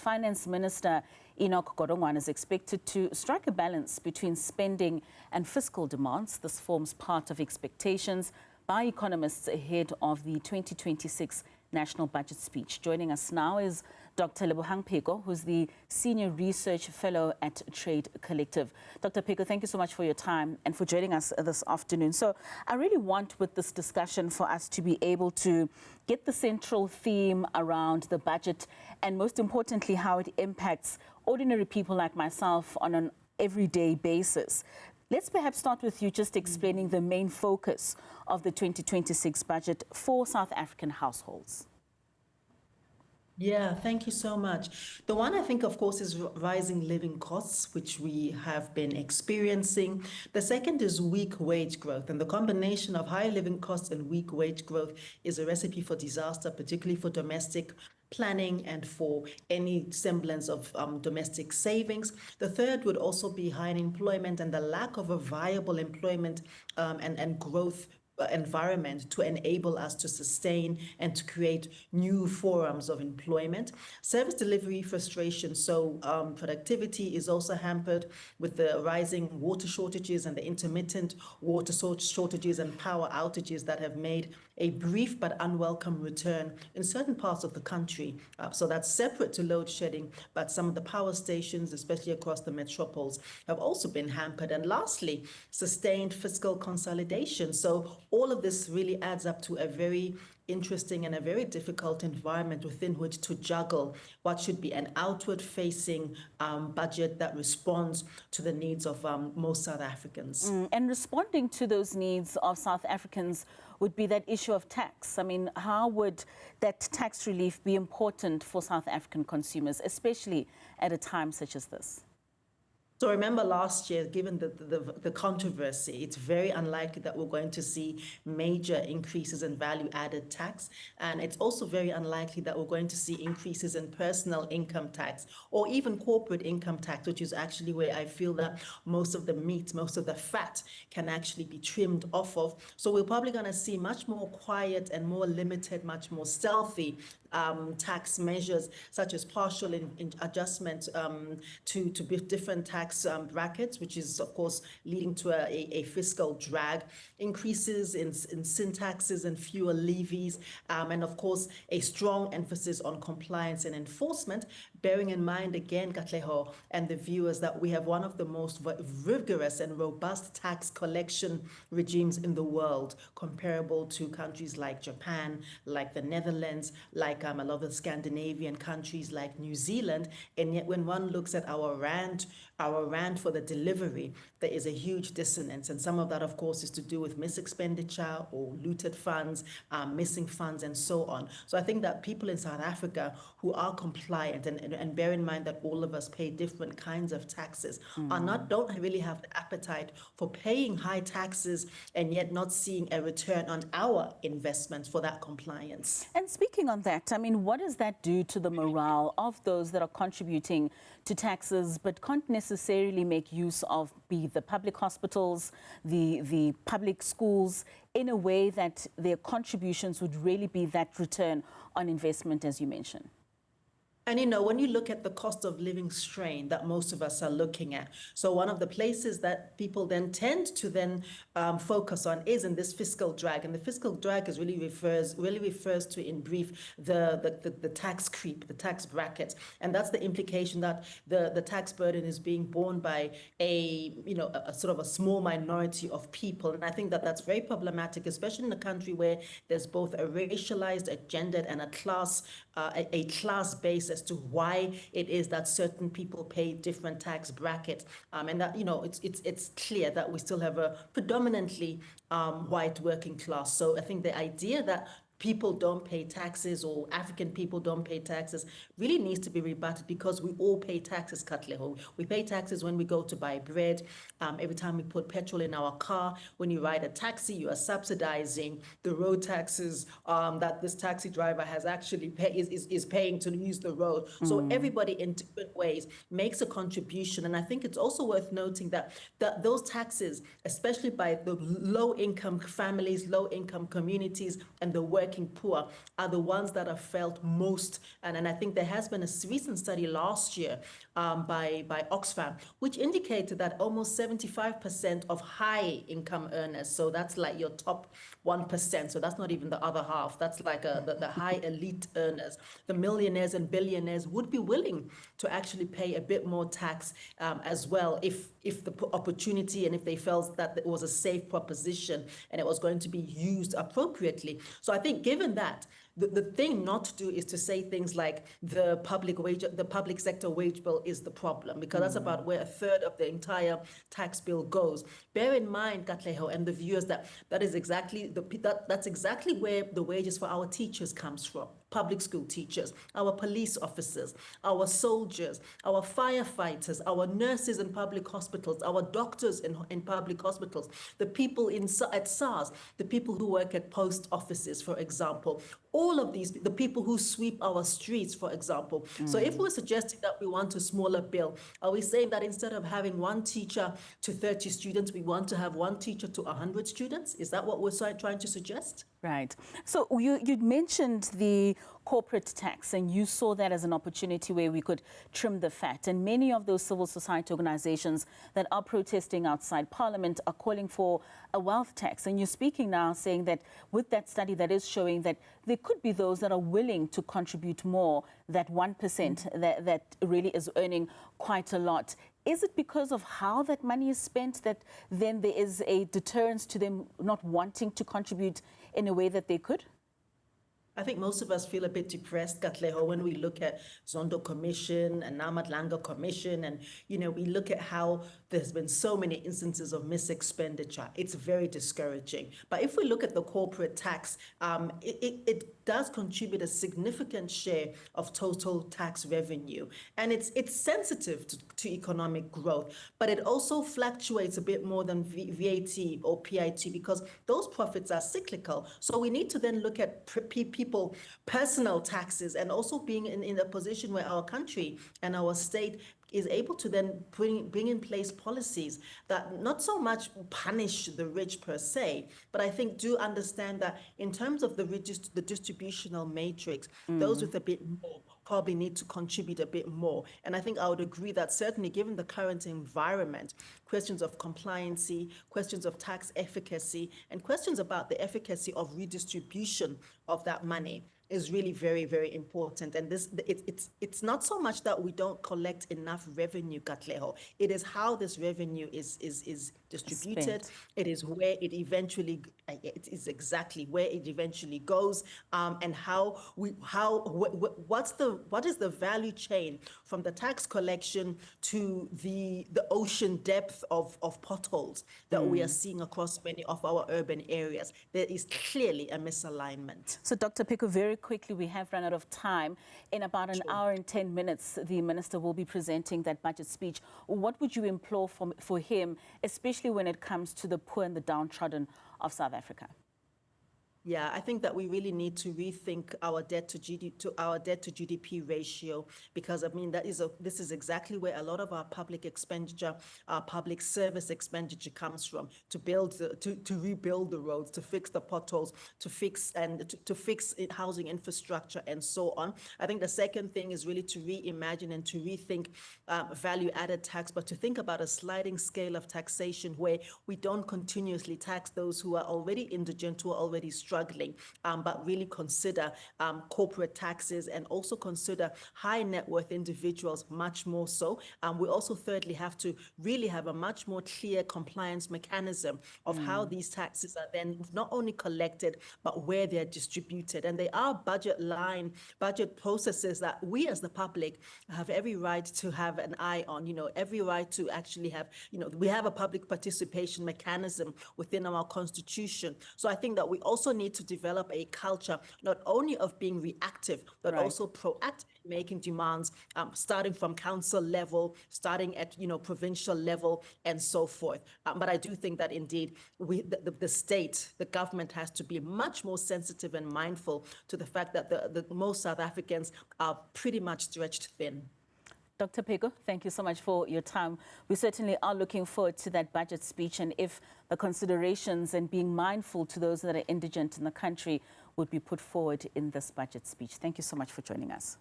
Finance Minister Enoch Godongwana is expected to strike a balance between spending and fiscal demands. This forms part of expectations by economists ahead of the 2026 National Budget speech. Joining us now is Dr. Lebohang Pheko, who's the Senior Research Fellow at Trade Collective. Dr. Pheko, thank you so much for your time and for joining us this afternoon. So I really want with this discussion for us to be able to get the central theme around the budget and most importantly how it impacts ordinary people like myself on an everyday basis. Let's perhaps start with you just explaining the main focus of the 2026 budget for South African households. Yeah, thank you so much. The one I think, of course, is rising living costs, which we have been experiencing. The second is weak wage growth. And the combination of high living costs and weak wage growth is a recipe for disaster, particularly for domestic planning and for any semblance of domestic savings. The third would also be high unemployment and the lack of a viable employment and growth environment to enable us to sustain and to create new forums of employment. Service delivery frustration, so productivity is also hampered with the rising water shortages and the intermittent water shortages and power outages that have made a brief but unwelcome return in certain parts of the country. So that's separate to load shedding, but some of the power stations, especially across the metropoles, have also been hampered. And lastly, sustained fiscal consolidation. So all of this really adds up to a very interesting and a very difficult environment within which to juggle what should be an outward-facing budget that responds to the needs of most South Africans. And responding to those needs of South Africans would be that issue of tax. I mean, how would that tax relief be important for South African consumers, especially at a time such as this? So remember last year, given the controversy, it's very unlikely that we're going to see major increases in value-added tax. And it's also very unlikely that we're going to see increases in personal income tax or even corporate income tax, which is actually where I feel that most of the meat, most of the fat can actually be trimmed off of. So we're probably going to see much more quiet and more limited, much more stealthy tax measures, such as partial adjustment to different tax brackets, which is, of course, leading to a fiscal drag, increases in sin taxes and fuel levies, and, of course, a strong emphasis on compliance and enforcement, bearing in mind, again, Katleho and the viewers, that we have one of the most rigorous and robust tax collection regimes in the world, comparable to countries like Japan, like the Netherlands, like a lot of the Scandinavian countries like New Zealand. And yet when one looks at our rand for the delivery, there is a huge dissonance. And some of that, of course, is to do with mis-expenditure or looted funds, missing funds, and so on. So I think that people in South Africa who are compliant, and bear in mind that all of us pay different kinds of taxes, don't really have the appetite for paying high taxes and yet not seeing a return on our investments for that compliance. And speaking on that, I mean, what does that do to the morale of those that are contributing to taxes but can't necessarily make use of be the public hospitals, the public schools, in a way that their contributions would really be that return on investment, as you mentioned? And, you know, when you look at the cost of living strain that most of us are looking at, so one of the places that people then tend to focus on is in this fiscal drag. And the fiscal drag is really refers to, in brief, the tax creep, the tax brackets. And that's the implication that the tax burden is being borne by a sort of a small minority of people. And I think that that's very problematic, especially in a country where there's both a racialized, a gendered, and a class base as to why it is that certain people pay different tax brackets, and that, you know, it's clear that we still have a predominantly white working class. So I think the idea that people don't pay taxes or African people don't pay taxes really needs to be rebutted, because we all pay taxes, Katleho. We pay taxes when we go to buy bread, every time we put petrol in our car. When you ride a taxi, you are subsidizing the road taxes that this taxi driver has actually is paying to use the road. So everybody in different ways makes a contribution. And I think it's also worth noting that those taxes, especially by the low-income families, low-income communities, and the working working poor are the ones that are felt most. And I think there has been a recent study last year by Oxfam, which indicated that almost 75% of high income earners, so that's like your top 1%, so that's not even the other half, that's like the high elite earners, the millionaires and billionaires would be willing to actually pay a bit more tax as well if the opportunity and if they felt that it was a safe proposition and it was going to be used appropriately. So I think given that, the thing not to do is to say things like the public sector wage bill is the problem, because that's about where a third of the entire tax bill goes. Bear in mind, Katleho and the viewers, that's exactly where the wages for our teachers comes from. Public school teachers, our police officers, our soldiers, our firefighters, our nurses in public hospitals, our doctors in public hospitals, the people at SARS, the people who work at post offices, for example. All of these, the people who sweep our streets, for example. So if we're suggesting that we want a smaller bill, are we saying that instead of having one teacher to 30 students, we want to have one teacher to 100 students? Is that what we're trying to suggest? Right. So you'd mentioned the corporate tax, and you saw that as an opportunity where we could trim the fat. And many of those civil society organizations that are protesting outside Parliament are calling for a wealth tax. And you're speaking now saying that with that study that is showing that there could be those that are willing to contribute more, that 1% that really is earning quite a lot. Is it because of how that money is spent that then there is a deterrence to them not wanting to contribute in a way that they could? I think most of us feel a bit depressed, Katleho, when we look at Zondo Commission and Namadlanga Commission, and, we look at how there's been so many instances of mis-expenditure. It's very discouraging. But if we look at the corporate tax, it does contribute a significant share of total tax revenue. And it's sensitive to economic growth, but it also fluctuates a bit more than VAT or PIT because those profits are cyclical. So we need to then look at people personal taxes and also being in a position where our country and our state is able to then bring in place policies that not so much punish the rich per se, but I think do understand that in terms of the distributional matrix, those with a bit more probably need to contribute a bit more. And I think I would agree that certainly given the current environment, questions of compliancy, questions of tax efficacy, and questions about the efficacy of redistribution of that money is really very, very important. And it's not so much that we don't collect enough revenue, Katleho. It is how this revenue is distributed. It is where it eventually, it is exactly where it eventually goes, and what is the value chain from the tax collection to the ocean depth of potholes that we are seeing across many of our urban areas. There is clearly a misalignment. So Dr. Pheko, very quickly, we have run out of time. In about an hour and 10 minutes, the minister will be presenting that budget speech. What would you implore for him, especially when it comes to the poor and the downtrodden of South Africa? Yeah, I think that we really need to rethink our debt to GDP ratio, because I mean this is exactly where a lot of our public expenditure, our public service expenditure comes from, to rebuild the roads, to fix the potholes, to fix housing infrastructure and so on. I think the second thing is really to reimagine and to rethink value-added tax, but to think about a sliding scale of taxation where we don't continuously tax those who are already indigent, who are already struggling, but really consider corporate taxes and also consider high net worth individuals much more so. We also thirdly have to really have a much more clear compliance mechanism of how these taxes are then not only collected, but where they're distributed. And they are budget processes that we as the public have every right to have an eye on, every right to actually have, we have a public participation mechanism within our constitution. So I think that we also need to develop a culture not only of being reactive, but also proactive, making demands, starting from council level, starting at provincial level, and so forth. But I do think that indeed the state, the government has to be much more sensitive and mindful to the fact that the most South Africans are pretty much stretched thin. Dr. Pheko, thank you so much for your time. We certainly are looking forward to that budget speech, and if the considerations and being mindful to those that are indigent in the country would be put forward in this budget speech. Thank you so much for joining us.